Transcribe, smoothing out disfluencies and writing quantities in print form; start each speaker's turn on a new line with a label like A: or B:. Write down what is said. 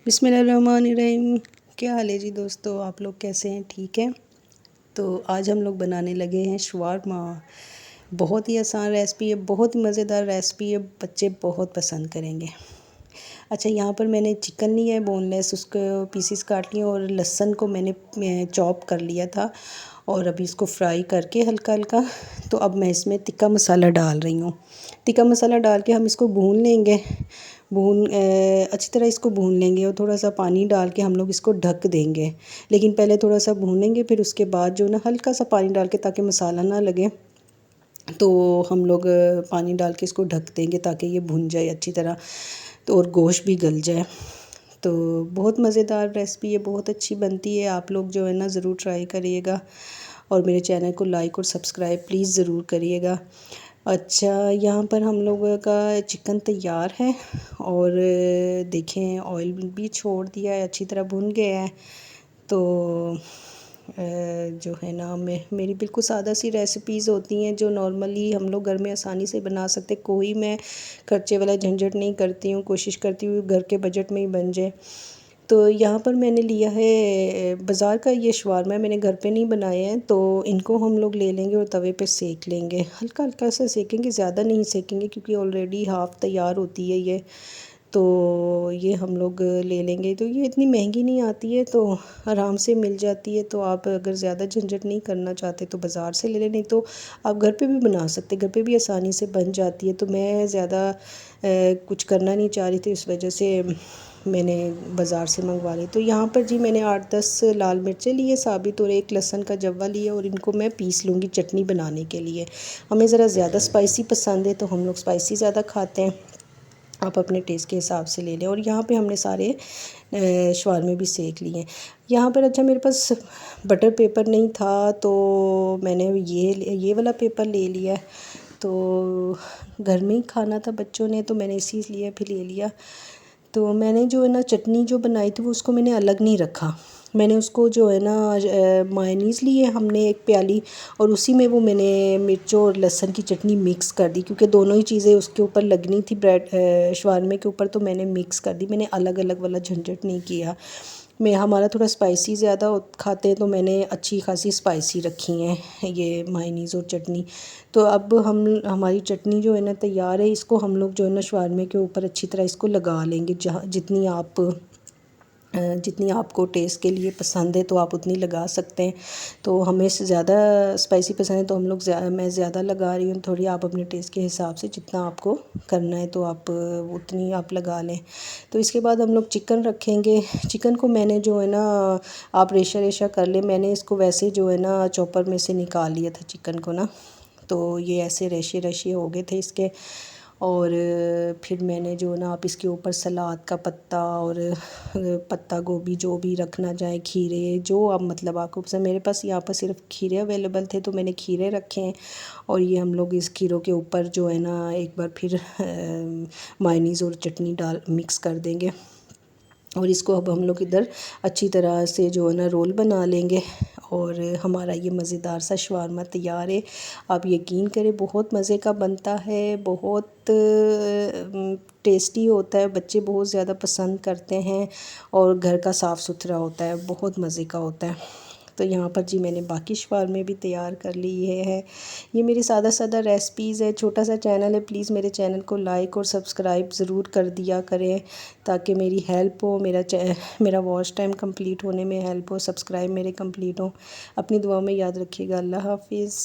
A: बिस्मिल्लाहिर्रहमानिर्रहीम। क्या हाल है जी दोस्तों, आप लोग कैसे हैं? ठीक है। तो आज हम लोग बनाने लगे हैं शवारमा। बहुत ही आसान रेसिपी है, बहुत ही मज़ेदार रेसिपी है, बच्चे बहुत पसंद करेंगे। अच्छा, यहाँ पर मैंने चिकन लिया है बोनलेस, उसको पीसीस काट लिए और लहसुन को मैंने चॉप कर लिया था और अभी इसको फ्राई करके हल्का हल्का। तो अब मैं इसमें तिक्का मसाला डाल रही हूँ। तिक्का मसाला डाल के हम इसको भून लेंगे। अच्छी तरह इसको भून लेंगे और थोड़ा सा पानी डाल के हम लोग इसको ढक देंगे। लेकिन पहले थोड़ा सा भूनेंगे, फिर उसके बाद जो ना हल्का सा पानी डाल के, ताकि मसाला ना लगे, तो हम लोग पानी डाल के इसको ढक देंगे ताकि ये भुन जाए अच्छी तरह, तो और गोश्त भी गल जाए। तो बहुत मज़ेदार रेसिपी है, बहुत अच्छी बनती है। आप लोग जो है ना ज़रूर ट्राई करिएगा और मेरे चैनल को लाइक और सब्सक्राइब प्लीज़ ज़रूर करिएगा। अच्छा, यहाँ पर हम लोगों का चिकन तैयार है और देखें ऑयल भी छोड़ दिया है, अच्छी तरह भुन गया है। तो जो है ना, मेरी बिल्कुल सादा सी रेसिपीज़ होती हैं जो नॉर्मली हम लोग घर में आसानी से बना सकते। कोई मैं खर्चे वाला झंझट नहीं करती हूँ, कोशिश करती हूँ घर के बजट में ही बन जाए। तो यहाँ पर मैंने लिया है बाज़ार का ये शवारमा, मैंने घर पे नहीं बनाए हैं। तो इनको हम लोग ले लेंगे और तवे पे सेक लेंगे, हल्का हल्का सा सेकेंगे, ज़्यादा नहीं सेकेंगे क्योंकि ऑलरेडी हाफ़ तैयार होती है ये। तो ये हम लोग ले लेंगे। तो ये इतनी महंगी नहीं आती है, तो आराम से मिल जाती है। तो आप अगर ज़्यादा झंझट नहीं करना चाहते तो बाज़ार से ले लें, नहीं तो आप घर पे भी बना सकते, घर पे भी आसानी से बन जाती है। तो मैं ज़्यादा कुछ करना नहीं चाह रही थी, इस वजह से मैंने बाज़ार से मंगवा ली। तो यहाँ पर जी मैंने 8-10 लाल मिर्चें लिए साबित और एक लहसुन का जब्वा लिया और इनको मैं पीस लूँगी चटनी बनाने के लिए। हमें ज़रा ज़्यादा स्पाइसी पसंद है तो हम लोग स्पाइसी ज़्यादा खाते हैं, आप अपने टेस्ट के हिसाब से ले लें। और यहाँ पे हमने सारे शवारमे भी सेक लिए हैं यहाँ पर। अच्छा, मेरे पास बटर पेपर नहीं था तो मैंने ये वाला पेपर ले लिया। तो घर में ही खाना था बच्चों ने, तो मैंने इसीलिए फिर ले लिया। तो मैंने जो है ना चटनी जो बनाई थी वो उसको मैंने अलग नहीं रखा। मैंने उसको जो है ना मायनीज़ ली है हमने एक प्याली, और उसी में वो मैंने मिर्चों और लहसुन की चटनी मिक्स कर दी, क्योंकि दोनों ही चीज़ें उसके ऊपर लगनी थी ब्रेड शवारमे के ऊपर। तो मैंने मिक्स कर दी, मैंने अलग अलग वाला झंझट नहीं किया। मैं हमारा थोड़ा स्पाइसी ज़्यादा खाते हैं तो मैंने अच्छी खासी स्पाइसी रखी हैं ये मायनीज़ और चटनी। तो अब हमारी चटनी जो है ना तैयार है। इसको हम लोग जो है ना शवारमे के ऊपर अच्छी तरह इसको लगा लेंगे, जहाँ जितनी आपको टेस्ट के लिए पसंद है तो आप उतनी लगा सकते हैं। तो हमें से ज़्यादा स्पाइसी पसंद है तो हम लोग मैं ज़्यादा लगा रही हूँ थोड़ी। आप अपने टेस्ट के हिसाब से जितना आपको करना है तो आप उतनी आप लगा लें। तो इसके बाद हम लोग चिकन रखेंगे। चिकन को मैंने जो है ना, आप रेशा रेशा कर ले, मैंने इसको वैसे जो है ना चॉपर में से निकाल लिया था चिकन को ना। तो ये ऐसे रेशे रेशे हो गए थे इसके। और फिर मैंने जो ना, आप इसके ऊपर सलाद का पत्ता और पत्ता गोभी जो भी रखना चाहे, खीरे जो आप मतलब आपको पसंद। मेरे पास यहाँ पर सिर्फ खीरे अवेलेबल थे तो मैंने खीरे रखे हैं। और ये हम लोग इस खीरों के ऊपर जो है ना एक बार फिर मायनीज़ और चटनी डाल मिक्स कर देंगे। और इसको अब हम लोग इधर अच्छी तरह से जो है ना रोल बना लेंगे और हमारा ये मज़ेदार सा शवारमा तैयार है। आप यकीन करें बहुत मज़े का बनता है, बहुत टेस्टी होता है, बच्चे बहुत ज़्यादा पसंद करते हैं और घर का साफ़ सुथरा होता है, बहुत मज़े का होता है। तो यहाँ पर जी मैंने बाकी शवारमे भी तैयार कर लिए हैं। ये मेरी सादा सादा रेसिपीज़ है, छोटा सा चैनल है, प्लीज़ मेरे चैनल को लाइक और सब्सक्राइब ज़रूर कर दिया करें ताकि मेरी हेल्प हो, मेरा वॉच टाइम कंप्लीट होने में हेल्प हो, सब्सक्राइब मेरे कंप्लीट हो। अपनी दुआ में याद रखिएगा। अल्लाह हाफिज़।